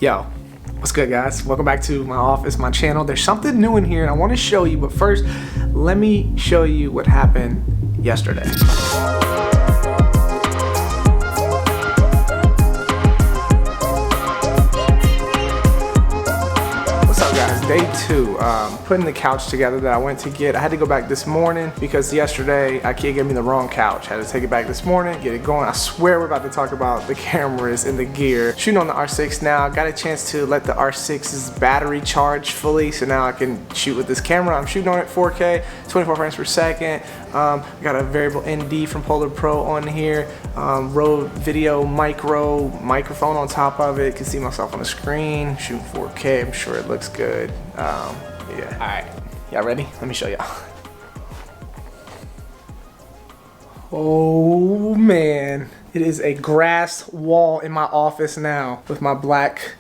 Yo, what's good, guys? Welcome back to my office, my channel. There's something new in here and I want to show you, but first let me show you what happened yesterday. Day two, putting the couch together that I went to get. I had to go back this morning because yesterday IKEA gave me the wrong couch. I had to take it back this morning, get it going. I swear we're about to talk about the cameras and the gear. Shooting on the R6 now. Got a chance to let the R6's battery charge fully, so now I can shoot with this camera. I'm shooting on it 4K, 24 frames per second. Got a variable ND from Polar Pro on here. Rode video microphone on top of it. Can see myself on the screen. Shooting 4K. I'm sure it looks good. Yeah. All right. Y'all ready? Let me show y'all. Oh man, it is a grass wall in my office now with my black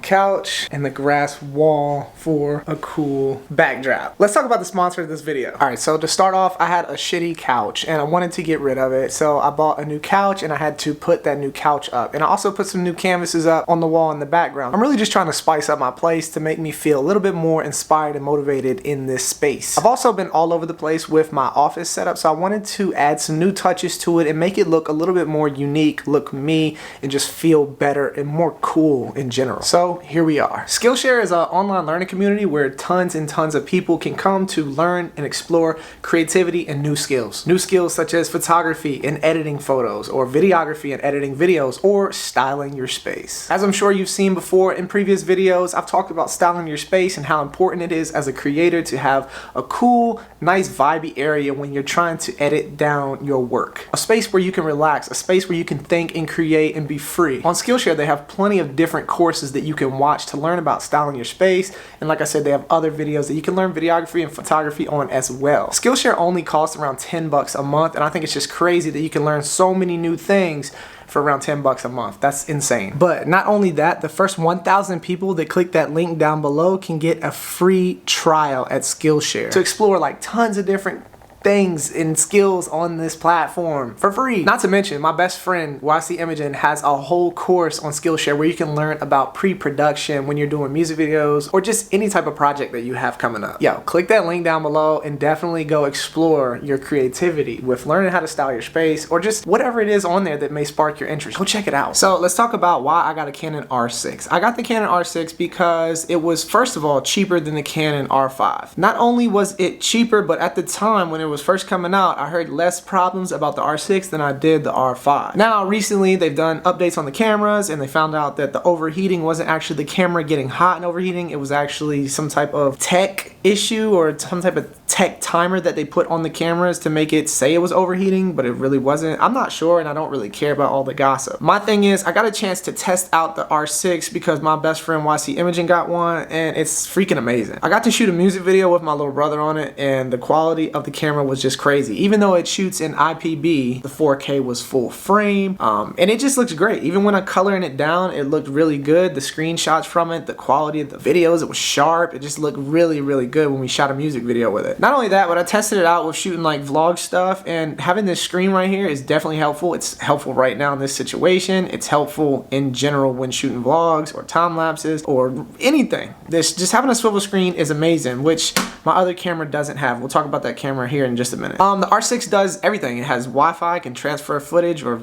couch and the grass wall for a cool backdrop. Let's talk about the sponsor of this video. All right, so to start off, I had a shitty couch and I wanted to get rid of it. So I bought a new couch and I had to put that new couch up. And I also put some new canvases up on the wall in the background. I'm really just trying to spice up my place to make me feel a little bit more inspired and motivated in this space. I've also been all over the place with my office setup, so I wanted to add some new touches to it and make it look a little bit more unique, look me, and just feel better and more cool in general. So here we are. Skillshare is an online learning community where tons and tons of people can come to learn and explore creativity and new skills. New skills such as photography and editing photos, or videography and editing videos, or styling your space. As I'm sure you've seen before in previous videos, I've talked about styling your space and how important it is as a creator to have a cool, nice, vibey area when you're trying to edit down your work. A space where you can relax, a space where you can think and create and be free. On Skillshare, they have plenty of different courses that you can watch to learn about styling your space, and like I said, they have other videos that you can learn videography and photography on as well. Skillshare only costs around 10 bucks a month, and I think it's just crazy that you can learn so many new things for around 10 bucks a month. That's insane. But not only that, the first 1,000 people that click that link down below can get a free trial at Skillshare to explore like tons of different things and skills on this platform for free. Not to mention, my best friend YC Imogen has a whole course on Skillshare where you can learn about pre-production when you're doing music videos or just any type of project that you have coming up. Yo, click that link down below and definitely go explore your creativity with learning how to style your space or just whatever it is on there that may spark your interest. Go check it out. So let's talk about why I got a Canon R6. I got the Canon R6 because it was, first of all, cheaper than the Canon R5. Not only was it cheaper, but at the time when it was first coming out, I heard less problems about the R6 than I did the R5. Now, recently, they've done updates on the cameras and they found out that the overheating wasn't actually the camera getting hot and overheating. It was actually some type of tech issue or some type of tech timer that they put on the cameras to make it say it was overheating, but it really wasn't. I'm not sure and I don't really care about all the gossip. My thing is, I got a chance to test out the R6 because my best friend YC Imogen got one and it's freaking amazing. I got to shoot a music video with my little brother on it and the quality of the camera was just crazy. Even though it shoots in IPB, the 4K was full frame, and it just looks great. Even when I'm coloring it down, it looked really good. The screenshots from it, the quality of the videos, it was sharp. It just looked really, really good when we shot a music video with it. Not only that, but I tested it out with shooting like vlog stuff, and having this screen right here is definitely helpful. It's helpful right now in this situation. It's helpful in general when shooting vlogs or time lapses or anything. Just having a swivel screen is amazing, which my other camera doesn't have. We'll talk about that camera here in just a minute. The R6 does everything. It has Wi-Fi, I can transfer footage or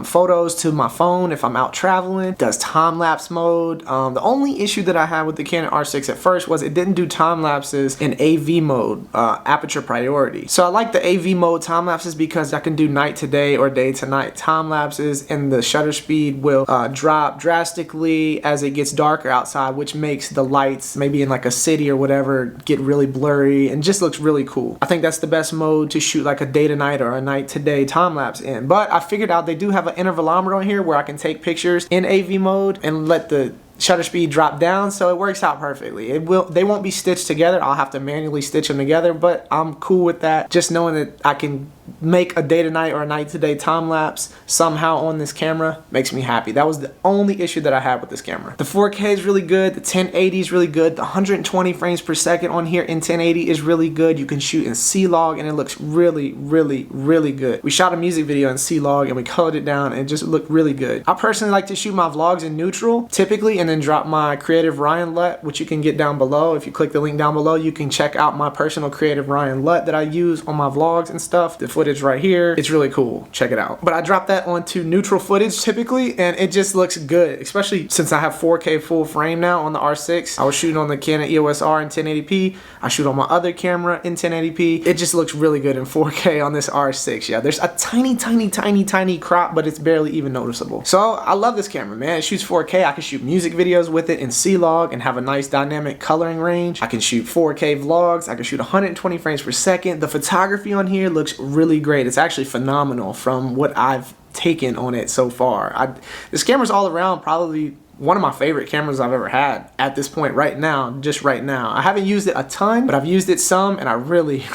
photos to my phone if I'm out traveling. It does time-lapse mode. The only issue that I had with the Canon R6 at first was it didn't do time lapses in AV mode, aperture priority. So I like the AV mode time lapses because I can do night to day or day to night time lapses, and the shutter speed will drop drastically as it gets darker outside, which makes the lights maybe in like a city or whatever get really blurry and just looks really cool. I think that's the best mode to shoot like a day to night or a night to day time lapse in. But I figured out they do have an intervalometer on here where I can take pictures in AV mode and let the shutter speed drop down, so it works out perfectly. They won't be stitched together. I'll have to manually stitch them together, but I'm cool with that. Just knowing that I can make a day to night or a night to day time lapse somehow on this camera makes me happy. That was the only issue that I had with this camera. The 4K is really good, the 1080 is really good, the 120 frames per second on here in 1080 is really good. You can shoot in C-Log and it looks really, really, really good. We shot a music video in C-Log and we colored it down and it just looked really good. I personally like to shoot my vlogs in neutral typically and then drop my Creative Ryan LUT, which you can get down below. If you click the link down below, you can check out my personal Creative Ryan LUT that I use on my vlogs and stuff. The footage right here, it's really cool. Check it out. But I drop that onto neutral footage typically and it just looks good, especially since I have 4K full frame now on the R6. I was shooting on the Canon EOS R in 1080p. I shoot on my other camera in 1080p. It just looks really good in 4K on this R6. Yeah, there's a tiny crop, but it's barely even noticeable. So I love this camera, man. It shoots 4K. I can shoot music videos with it in C-Log and have a nice dynamic coloring range. I can shoot 4K vlogs. I can shoot 120 frames per second. The photography on here looks really great. It's actually phenomenal from what I've taken on it so far. This camera's all around probably one of my favorite cameras I've ever had at this point right now, just right now. I haven't used it a ton, but I've used it some and I really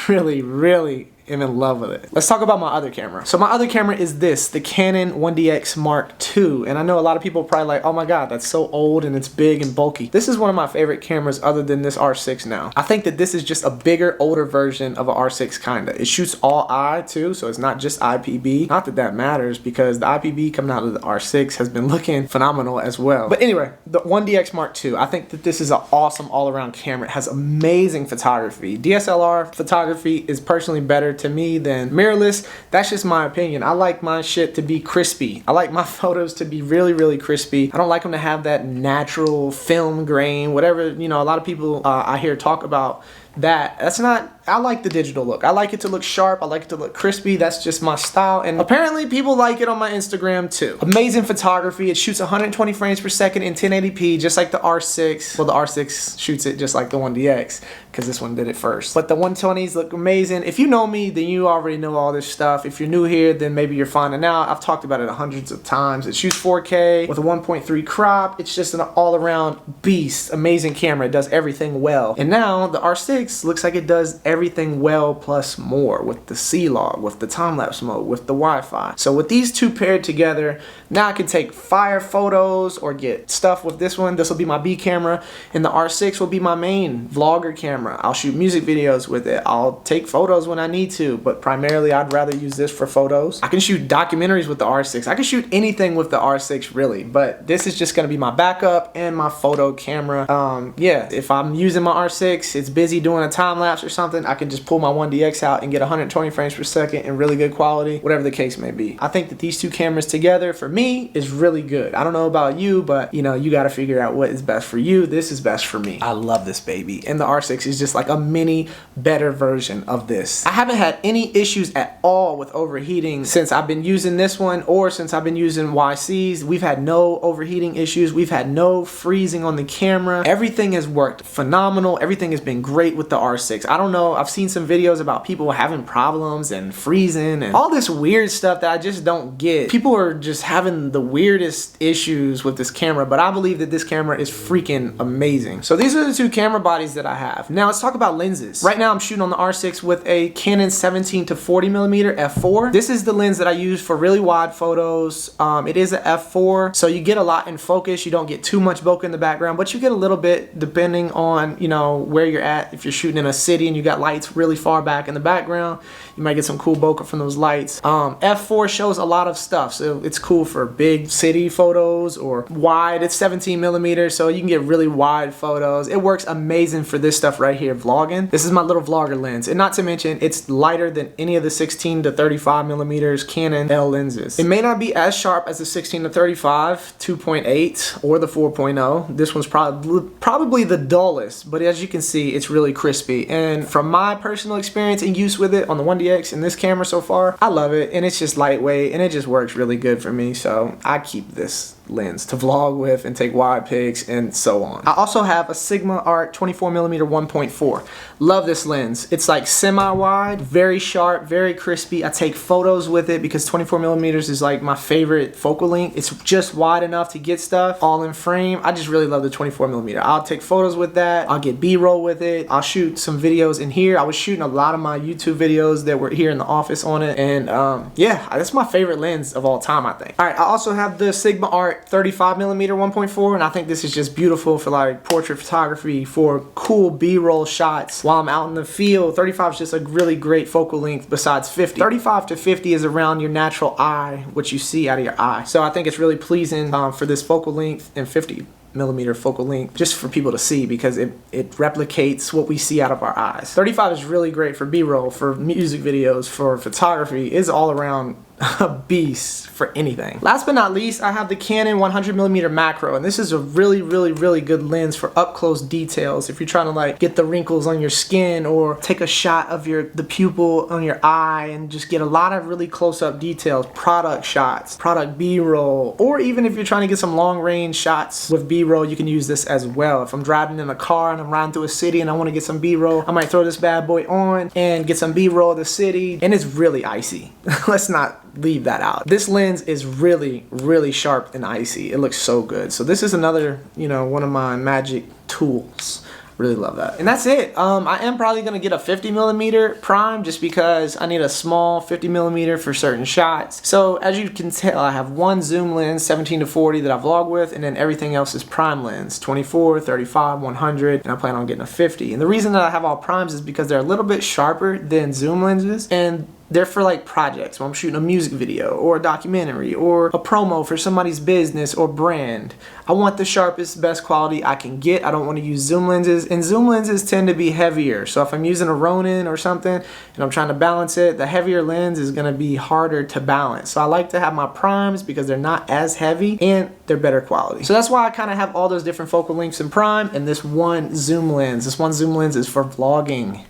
am in love with it. Let's talk about my other camera. So my other camera is this, the Canon 1DX Mark II. And I know a lot of people are probably like, oh my God, that's so old and it's big and bulky. This is one of my favorite cameras other than this R6 now. I think that this is just a bigger, older version of an R6 kinda. It shoots all eye too, so it's not just IPB. Not that that matters because the IPB coming out of the R6 has been looking phenomenal as well. But anyway, the 1DX Mark II, I think that this is an awesome all-around camera. It has amazing photography. DSLR photography is personally better to me than mirrorless. That's just my opinion. I like my shit to be crispy. I like my photos to be really crispy. I don't like them to have that natural film grain, whatever, you know, a lot of people I hear talk about that. That's not, I like the digital look. I like it to look sharp. I like it to look crispy. That's just my style. And apparently people like it on my Instagram too. Amazing photography. It shoots 120 frames per second in 1080p, just like the R6. Well, the R6 shoots it just like the 1DX because this one did it first. But the 120s look amazing. If you know me, then you already know all this stuff. If you're new here, then maybe you're finding out. I've talked about it hundreds of times. It shoots 4K with a 1.3 crop. It's just an all-around beast. Amazing camera. It does everything well. And now the R6 looks like it does everything well plus more with the C-Log, with the time-lapse mode, with the Wi-Fi. So with these two paired together, now I can take fire photos or get stuff with this one. This will be my B camera and the R6 will be my main vlogger camera. I'll shoot music videos with it. I'll take photos when I need to, but primarily I'd rather use this for photos. I can shoot documentaries with the R6. I can shoot anything with the R6 really, but this is just gonna be my backup and my photo camera. Yeah, if I'm using my R6, it's busy doing a time lapse or something, I can just pull my 1DX out and get 120 frames per second in really good quality, whatever the case may be. I think that these two cameras together for me is really good. I don't know about you, but you know, you gotta figure out what is best for you. This is best for me. I love this baby. And the R6 is just like a mini better version of this. I haven't had any issues at all with overheating since I've been using this one or since I've been using YCs. We've had no overheating issues. We've had no freezing on the camera. Everything has worked phenomenal. Everything has been great with the R6. I don't know, I've seen some videos about people having problems and freezing and all this weird stuff that I just don't get. People are just having the weirdest issues with this camera, but I believe that this camera is freaking amazing. So these are the two camera bodies that I have. Now let's talk about lenses. Right now I'm shooting on the R6 with a Canon 17 to 40mm f4. This is the lens that I use for really wide photos. It is a f4, so you get a lot in focus. You don't get too much bokeh in the background, but you get a little bit depending on, you know, where you're at. If you're shooting in a city and you got lights really far back in the background, you might get some cool bokeh from those lights. F4 shows a lot of stuff, so it's cool for big city photos or wide. It's 17mm, so you can get really wide photos. It works amazing for this stuff right here, vlogging. This is my little vlogger lens, and not to mention it's lighter than any of the 16 to 35mm Canon L lenses. It may not be as sharp as the 16 to 35 2.8 or the 4.0. This one's probably the dullest, but as you can see, it's really crispy. And from my personal experience and use with it on the 1DX and this camera so far, I love it, and it's just lightweight and it just works really good for me, so I keep this. lens to vlog with and take wide pics and so on. I also have a Sigma Art 24mm 1.4. Love this lens. It's like semi-wide, very sharp, very crispy. I take photos with it because 24mm is like my favorite focal length. It's just wide enough to get stuff all in frame. I just really love the 24mm. I'll take photos with that. I'll get B-roll with it. I'll shoot some videos in here. I was shooting a lot of my YouTube videos that were here in the office on it, and yeah, that's my favorite lens of all time, I think. All right, I also have the Sigma Art 35mm 1.4, and I think this is just beautiful for like portrait photography, for cool B-roll shots while I'm out in the field. 35 is just a really great focal length besides 50. 35 to 50 is around your natural eye, what you see out of your eye. So I think it's really pleasing for this focal length, and 50mm focal length just for people to see because it replicates what we see out of our eyes. 35 is really great for B-roll, for music videos, for photography. It's all around a beast for anything. Last but not least, I have the Canon 100mm macro, and this is a really good lens for up close details. If you're trying to like get the wrinkles on your skin or take a shot of the pupil on your eye and just get a lot of really close up details, product shots, product B-roll, or even if you're trying to get some long range shots with B-roll, you can use this as well. If I'm driving in a car and I'm riding through a city and I want to get some B-roll, I might throw this bad boy on and get some B-roll of the city, and it's really icy. Let's not leave that out. This lens is really sharp and icy. It looks so good. So this is another, you know, one of my magic tools. Really love that. And that's it. I am probably gonna get a 50mm prime just because I need a small 50mm for certain shots. So as you can tell, I have one zoom lens 17 to 40 that I vlog with, and then everything else is prime lens 24, 35, 100, and I plan on getting a 50. And the reason that I have all primes is because they're a little bit sharper than zoom lenses, and they're for like projects when I'm shooting a music video or a documentary or a promo for somebody's business or brand. I want the sharpest, best quality I can get. I don't want to use zoom lenses, and zoom lenses tend to be heavier. So if I'm using a Ronin or something and I'm trying to balance it, the heavier lens is going to be harder to balance. So I like to have my primes because they're not as heavy and they're better quality. So that's why I kind of have all those different focal lengths in prime, and this one zoom lens. This one zoom lens is for vlogging.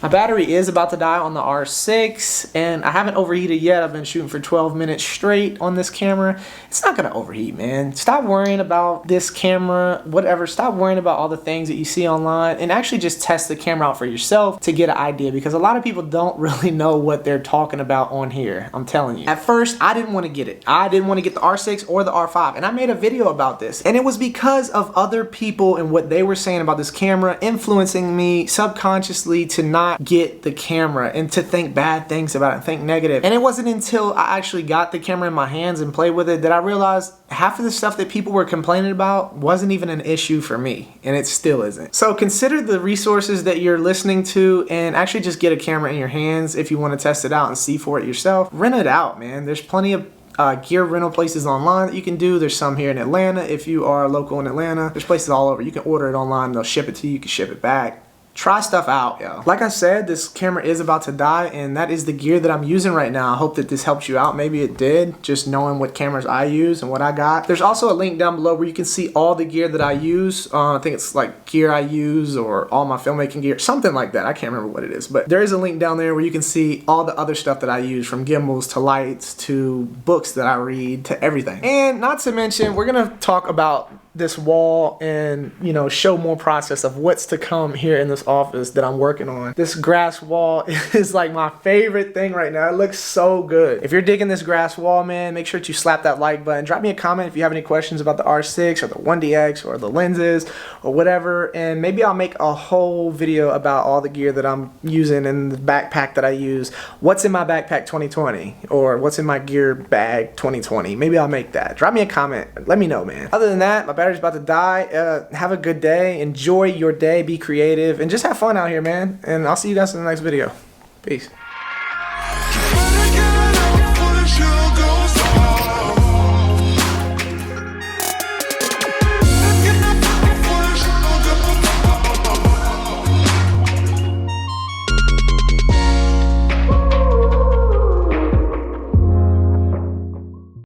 My battery is about to die on the R6, and I haven't overheated yet. I've been shooting for 12 minutes straight on this camera. It's not gonna overheat, man. Stop worrying about this camera, whatever. Stop worrying about all the things that you see online, and actually just test the camera out for yourself to get an idea, because a lot of people don't really know what they're talking about on here. I'm telling you. At first, I didn't want to get it. I didn't want to get the R6 or the R5, and I made a video about this, and it was because of other people and what they were saying about this camera influencing me subconsciously to not get the camera and to think bad things about it and think negative. And it wasn't until I actually got the camera in my hands and played with it that I realized half of the stuff that people were complaining about wasn't even an issue for me, and it still isn't. So consider the resources that you're listening to and actually just get a camera in your hands if you want to test it out and see for it yourself. Rent it out, man. There's plenty of gear rental places online that you can do. There's some here in Atlanta if you are local in Atlanta. There's places all over. You can order it online, they'll ship it to you, you can ship it back. Try stuff out, yo. Like I said, this camera is about to die, and that is the gear that I'm using right now. I hope that this helps you out. Maybe it did, just knowing what cameras I use and what I got. There's also a link down below where you can see all the gear that I use. I think it's like gear I use or all my filmmaking gear, something like that. I can't remember what it is, but there is a link down there where you can see all the other stuff that I use, from gimbals to lights to books that I read to everything. And not to mention, we're gonna talk about this wall and, you know, show more process of what's to come here in this office that I'm working on. This grass wall is like my favorite thing right now. It looks so good. If you're digging this grass wall, man, make sure to slap that like button. Drop me a comment if you have any questions about the R6 or the 1DX or the lenses or whatever, and maybe I'll make a whole video about all the gear that I'm using in the backpack that I use. What's in my backpack 2020, or what's in my gear bag 2020. Maybe I'll make that. Drop me a comment. Let me know, man. Other than that, my battery's about to die. Have a good day. Enjoy your day. Be creative and just have fun out here, man. And I'll see you guys in the next video. Peace.